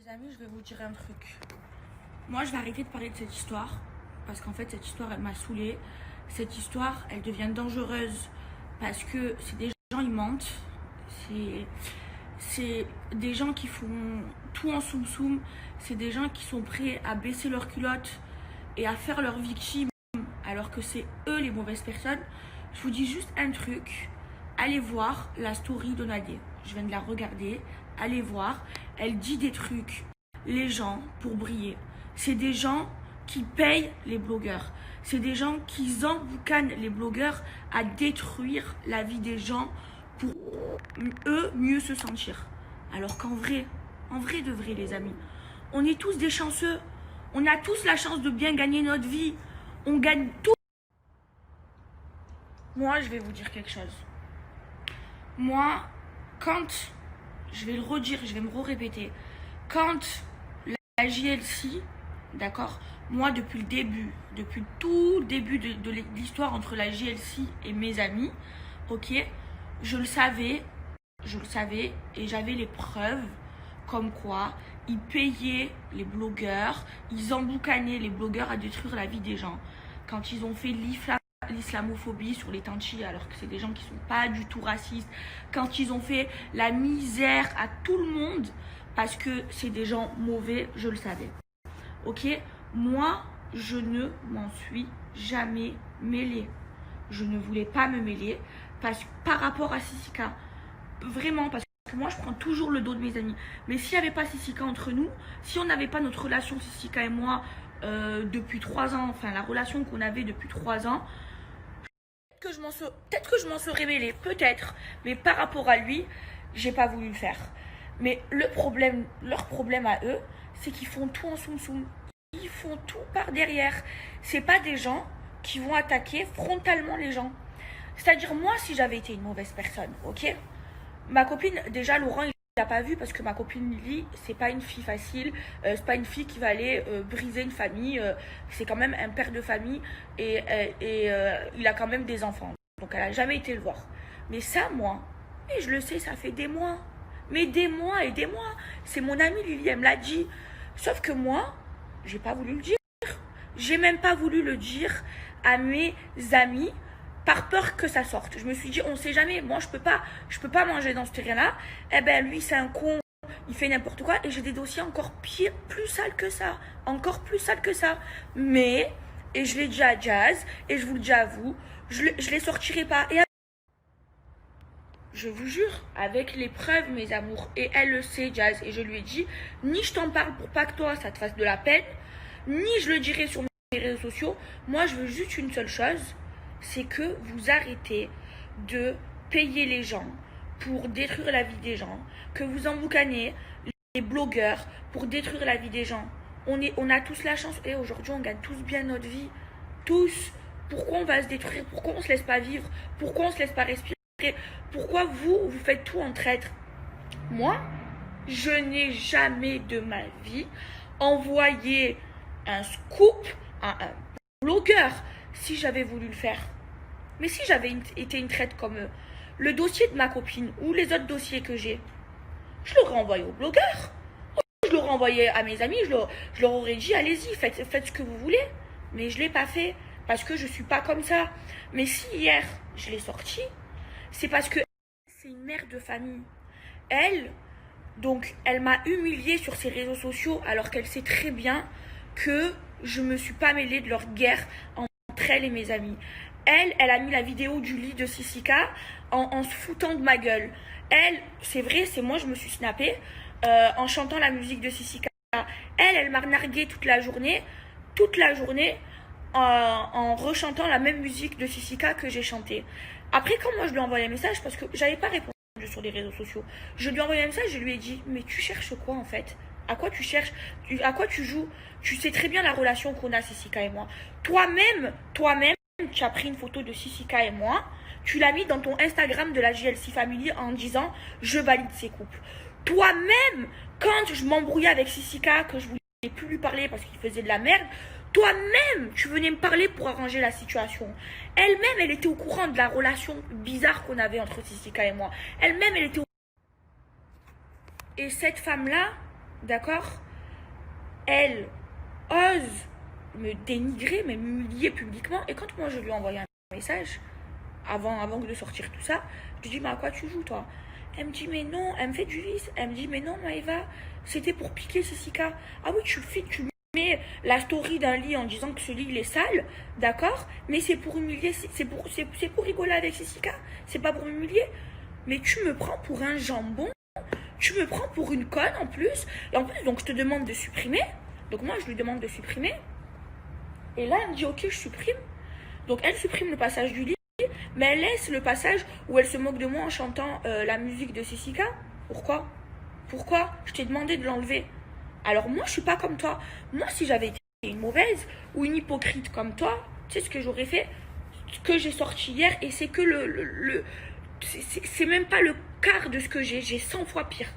Les amis, je vais vous dire un truc. Moi, je vais arrêter de parler de cette histoire parce qu'en fait, cette histoire, elle m'a saoulée. Cette histoire, elle devient dangereuse parce que c'est des gens, ils mentent. C'est des gens qui font tout en soum-soum. C'est des gens qui sont prêts à baisser leurs culottes et à faire leurs victimes alors que c'est eux les mauvaises personnes. Je vous dis juste un truc. Allez voir la story de Nadia. Je viens de la regarder. Allez voir. Elle dit des trucs. Les gens pour briller. C'est des gens qui payent les blogueurs. C'est des gens qui emboucanent les blogueurs à détruire la vie des gens pour eux mieux se sentir. Alors qu'en vrai de vrai les amis, on est tous des chanceux. On a tous la chance de bien gagner notre vie. On gagne tout. Moi, je vais vous dire quelque chose. Moi, quand, je vais le redire, je vais me répéter, quand la JLC, d'accord, moi depuis le tout début de l'histoire entre la JLC et mes amis, ok, je le savais et j'avais les preuves comme quoi ils payaient les blogueurs, ils emboucanaient les blogueurs à détruire la vie des gens. Quand ils ont fait l'islamophobie sur les Tanchi alors que c'est des gens qui sont pas du tout racistes, quand ils ont fait la misère à tout le monde parce que c'est des gens mauvais, je le savais. Ok, moi je ne m'en suis jamais mêlée. Je ne voulais pas me mêler par rapport à Sissika. Vraiment, parce que moi je prends toujours le dos de mes amis. Mais s'il n'y avait pas Sissika entre nous, si on n'avait pas notre relation Sissika et moi depuis 3 ans, enfin la relation qu'on avait depuis 3 ans, peut-être que je m'en serais mêlée, peut-être. Mais par rapport à lui, j'ai pas voulu le faire. Mais leur problème à eux, c'est qu'ils font tout en soum-soum. Ils font tout par derrière. C'est pas des gens qui vont attaquer frontalement les gens. C'est-à-dire, moi, si j'avais été une mauvaise personne, ok, ma copine, déjà, Laurent, il l'a pas vu parce que ma copine Lily, c'est pas une fille facile. C'est pas une fille qui va aller briser une famille. C'est quand même un père de famille et il a quand même des enfants. Donc, elle a jamais été le voir. Mais ça, moi, et je le sais, ça fait des mois. Mais des mois et des mois. C'est mon amie Lily, elle me l'a dit. Sauf que moi, j'ai pas voulu le dire. J'ai même pas voulu le dire à mes amis par peur que ça sorte. Je me suis dit, on sait jamais. Moi, je peux pas manger dans ce terrain-là. Eh ben, lui, c'est un con. Il fait n'importe quoi. Et j'ai des dossiers encore pire, plus sales que ça. Encore plus sales que ça. Mais, et je l'ai dit à Jazz, et je vous le dis à vous, je les sortirai pas. Et je vous jure, avec les preuves, mes amours, et elle le sait, Jazz, et je lui ai dit, ni je t'en parle pour pas que toi, ça te fasse de la peine, ni je le dirai sur mes réseaux sociaux. Moi, je veux juste une seule chose, c'est que vous arrêtez de payer les gens pour détruire la vie des gens, que vous emboucanez les blogueurs pour détruire la vie des gens. On a tous la chance, et aujourd'hui, on gagne tous bien notre vie. Tous. Pourquoi on va se détruire? Pourquoi on se laisse pas vivre? Pourquoi on se laisse pas respirer? Pourquoi vous faites tout en traître? Moi, je n'ai jamais de ma vie envoyé un scoop à un blogueur si j'avais voulu le faire. Mais si j'avais été une traître comme eux, le dossier de ma copine ou les autres dossiers que j'ai, je l'aurais envoyé au blogueur. Je l'aurais envoyé à mes amis, je leur aurais dit, allez-y, faites ce que vous voulez. Mais je ne l'ai pas fait parce que je ne suis pas comme ça. Mais si hier, je l'ai sorti, c'est parce que c'est une mère de famille. Elle m'a humiliée sur ses réseaux sociaux alors qu'elle sait très bien que je me suis pas mêlée de leur guerre entre elle et mes amis. Elle a mis la vidéo du lit de Sissika en se foutant de ma gueule. Elle, c'est vrai, c'est moi, je me suis snappée en chantant la musique de Sissika. Elle m'a narguée toute la journée en rechantant la même musique de Sissika que j'ai chantée. Après, quand moi je lui ai envoyé un message, parce que j'avais pas répondu sur les réseaux sociaux, je lui ai envoyé un message, je lui ai dit, mais tu cherches quoi en fait? À quoi tu cherches? À quoi tu joues? Tu sais très bien la relation qu'on a, Sissika et moi. Toi-même, tu as pris une photo de Sissika et moi, tu l'as mis dans ton Instagram de la JLC Family en disant, je valide ces couples. Toi-même, quand je m'embrouillais avec Sissika, que je voulais plus lui parler parce qu'il faisait de la merde, toi-même, tu venais me parler pour arranger la situation. Elle-même, elle était au courant de la relation bizarre qu'on avait entre Sissika et moi. Elle-même, elle était au... Et cette femme-là, d'accord, elle ose me dénigrer, mais m'humilier publiquement. Et quand moi je lui ai envoyé un message, avant de sortir tout ça, je lui dis, mais à quoi tu joues toi? Elle me dit, mais non, elle me fait du vice. Elle me dit, mais non, Maëva, c'était pour piquer Cécica. Ah oui, tu mets la story d'un lit en disant que ce lit il est sale, d'accord, mais c'est pour humilier, c'est pour rigoler avec Cécica, c'est pas pour m'humilier. Mais tu me prends pour un jambon, tu me prends pour une conne en plus, et en plus, donc je te demande de supprimer. Donc moi, je lui demande de supprimer. Et là, elle me dit, ok, je supprime. Donc elle supprime le passage du lit, mais elle laisse le passage où elle se moque de moi en chantant la musique de Cécica. Pourquoi? Pourquoi? Je t'ai demandé de l'enlever. Alors moi, je suis pas comme toi. Moi, si j'avais été une mauvaise ou une hypocrite comme toi, tu sais ce que j'aurais fait? Ce que j'ai sorti hier, et c'est que c'est même pas le quart de ce que j'ai 100 fois pire.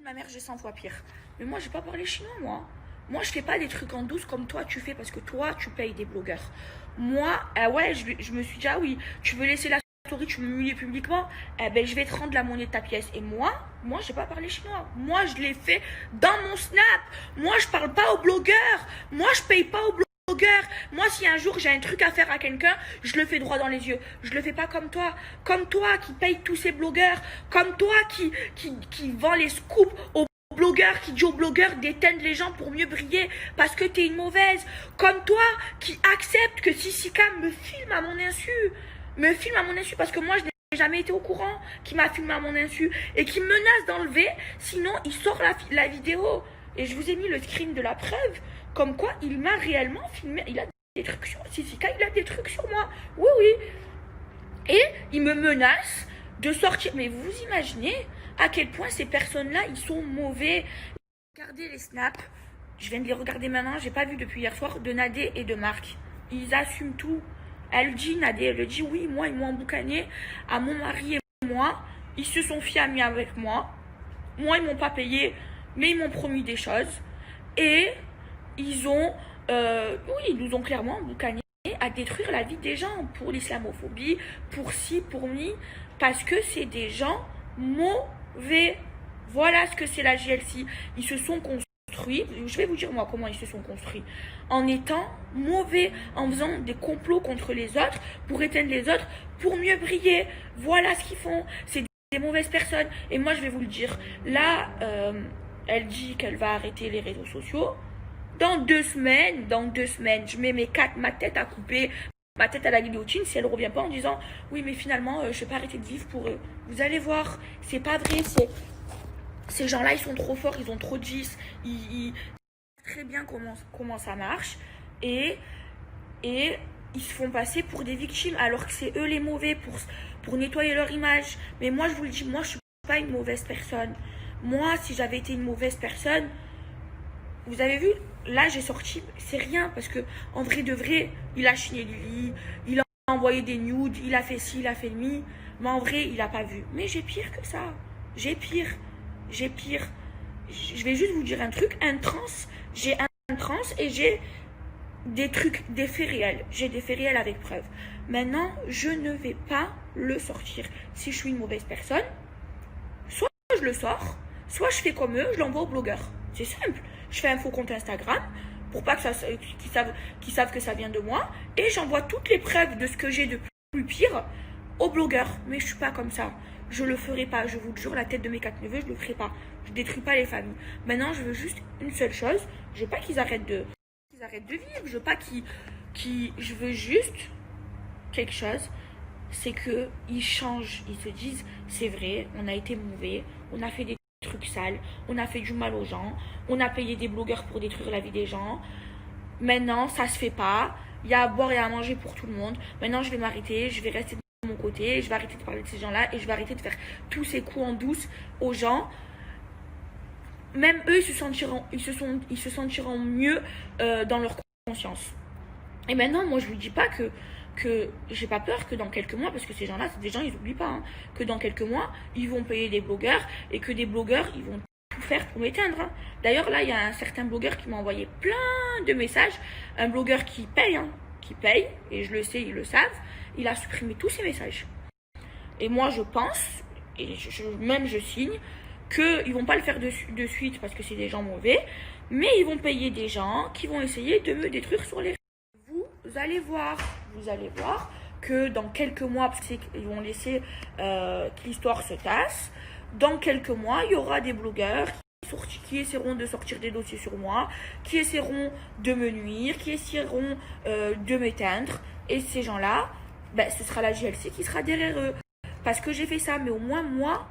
Ma mère, j'ai 100 fois pire. Mais moi, j'ai pas parlé chinois, moi. Moi, je fais pas des trucs en douce comme toi, tu fais, parce que toi, tu payes des blogueurs. Moi, ouais, je me suis dit, ah oui, tu veux laisser la story, tu m'humilies publiquement, eh ben, je vais te rendre la monnaie de ta pièce. Et moi, j'ai pas parlé chinois. Moi, je l'ai fait dans mon Snap. Moi, je parle pas aux blogueurs. Moi, je paye pas aux blogueurs. Moi, si un jour j'ai un truc à faire à quelqu'un, je le fais droit dans les yeux. Je le fais pas comme toi. Comme toi qui paye tous ces blogueurs. Comme toi qui vend les scoops aux blogueurs, qui dit aux blogueurs d'éteindre les gens pour mieux briller parce que t'es une mauvaise. Comme toi qui accepte que Cécica me filme à mon insu. Me filme à mon insu parce que moi je n'ai jamais été au courant qui m'a filmé à mon insu et qui menace d'enlever, sinon il sort la vidéo. Et je vous ai mis le screen de la preuve, comme quoi il m'a réellement filmé. Il a des trucs sur Cécica, il a des trucs sur moi. Oui, oui. Et il me menace de sortir. Mais vous imaginez à quel point ces personnes-là, ils sont mauvais. Regardez les snaps. Je viens de les regarder maintenant, j'ai pas vu depuis hier soir, de Nadé et de Marc. Ils assument tout. Elle dit, Nadé, elle dit, oui, moi, ils m'ont emboucané à mon mari et moi. Ils se sont fiés amis avec moi. Moi, ils m'ont pas payé, mais ils m'ont promis des choses. Et ils ont, oui, ils nous ont clairement emboucané à détruire la vie des gens pour l'islamophobie, pour ci, pour mi, parce que c'est des gens mauvais. Voilà ce que c'est la GLC. Ils se sont construits, je vais vous dire moi comment ils se sont construits, en étant mauvais, en faisant des complots contre les autres, pour éteindre les autres, pour mieux briller. Voilà ce qu'ils font. C'est des mauvaises personnes. Et moi je vais vous le dire, là, elle dit qu'elle va arrêter les réseaux sociaux. Dans 2 semaines, je mets ma tête à couper, ma tête à la guillotine si elle ne revient pas en disant oui mais finalement je vais pas arrêter de vivre pour eux. Vous allez voir, c'est pas vrai, ces gens-là ils sont trop forts, ils ont trop de vis, ils savent très bien comment ça marche et ils se font passer pour des victimes alors que c'est eux les mauvais pour nettoyer leur image. Mais moi je vous le dis, moi je suis pas une mauvaise personne. Moi si j'avais été une mauvaise personne, vous avez vu, là j'ai sorti, c'est rien parce que en vrai de vrai, il a chigné du lit, il a envoyé des nudes, il a fait ci, il a fait demi, mais en vrai il a pas vu. Mais j'ai pire que ça, j'ai pire. Je vais juste vous dire un truc, j'ai un trans et j'ai des trucs, des faits réels. J'ai des faits réels avec preuve. Maintenant, je ne vais pas le sortir. Si je suis une mauvaise personne, soit je le sors, soit je fais comme eux, je l'envoie au blogueur. C'est simple. Je fais un faux compte Instagram pour pas que qu'ils savent que ça vient de moi et j'envoie toutes les preuves de ce que j'ai de plus pire aux blogueurs. Mais je suis pas comme ça. Je le ferai pas. Je vous le jure, la tête de mes 4 neveux, je le ferai pas. Je détruis pas les familles. Maintenant, je veux juste une seule chose. Je veux pas qu'ils arrêtent de vivre. Je veux pas je veux juste quelque chose. C'est que ils changent. Ils se disent, c'est vrai, on a été mauvais, on a fait des trucs sales, on a fait du mal aux gens, on a payé des blogueurs pour détruire la vie des gens. Maintenant, ça se fait pas. Il y a à boire et à manger pour tout le monde. Maintenant, je vais m'arrêter, je vais rester de mon côté, je vais arrêter de parler de ces gens-là et je vais arrêter de faire tous ces coups en douce aux gens. Même eux, ils se sentiront mieux dans leur conscience. Et maintenant, moi, je vous dis pas que j'ai pas peur que dans quelques mois, parce que ces gens-là, c'est des gens, ils oublient pas, hein, que dans quelques mois, ils vont payer des blogueurs et que des blogueurs, ils vont tout faire pour m'éteindre. Hein. D'ailleurs, là, il y a un certain blogueur qui m'a envoyé plein de messages. Un blogueur qui paye, et je le sais, ils le savent, il a supprimé tous ses messages. Et moi, je pense, et même je signe, qu'ils vont pas le faire de suite parce que c'est des gens mauvais, mais ils vont payer des gens qui vont essayer de me détruire sur les réseaux. Vous allez voir que dans quelques mois, parce qu'ils vont laisser que l'histoire se tasse, dans quelques mois, il y aura des blogueurs qui essaieront de sortir des dossiers sur moi, qui essaieront de me nuire, qui essaieront de m'éteindre. Et ces gens-là, ben, ce sera la JLC qui sera derrière eux. Parce que j'ai fait ça, mais au moins moi,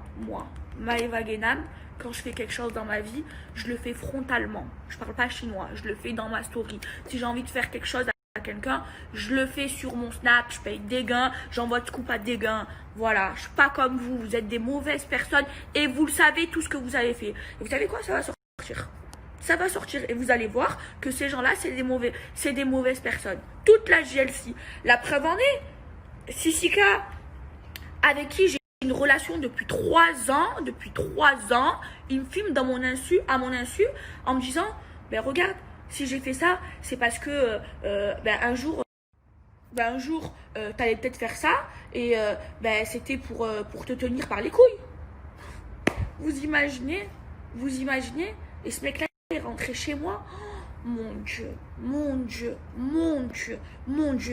Maëva Guénam, quand je fais quelque chose dans ma vie, je le fais frontalement. Je parle pas chinois, je le fais dans ma story. Si j'ai envie de faire quelque chose à quelqu'un, je le fais sur mon Snap, je paye des gains, j'envoie de scoop à des gains. Voilà, je suis pas comme vous êtes des mauvaises personnes et vous le savez tout ce que vous avez fait. Et vous savez quoi, ça va sortir. Ça va sortir et vous allez voir que ces gens-là, c'est des mauvaises personnes. Toute la JLC. La preuve en est, Sissika, avec qui j'ai une relation depuis 3 ans, il me filme à mon insu, en me disant, ben regarde, si j'ai fait ça, c'est parce que un jour, t'allais peut-être faire ça et c'était pour te tenir par les couilles. Vous imaginez? Et ce mec-là est rentré chez moi. Oh, mon Dieu,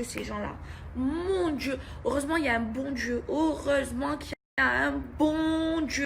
ces gens-là. Mon Dieu. Heureusement, il y a un bon Dieu. Heureusement qu'il y a un bon Dieu.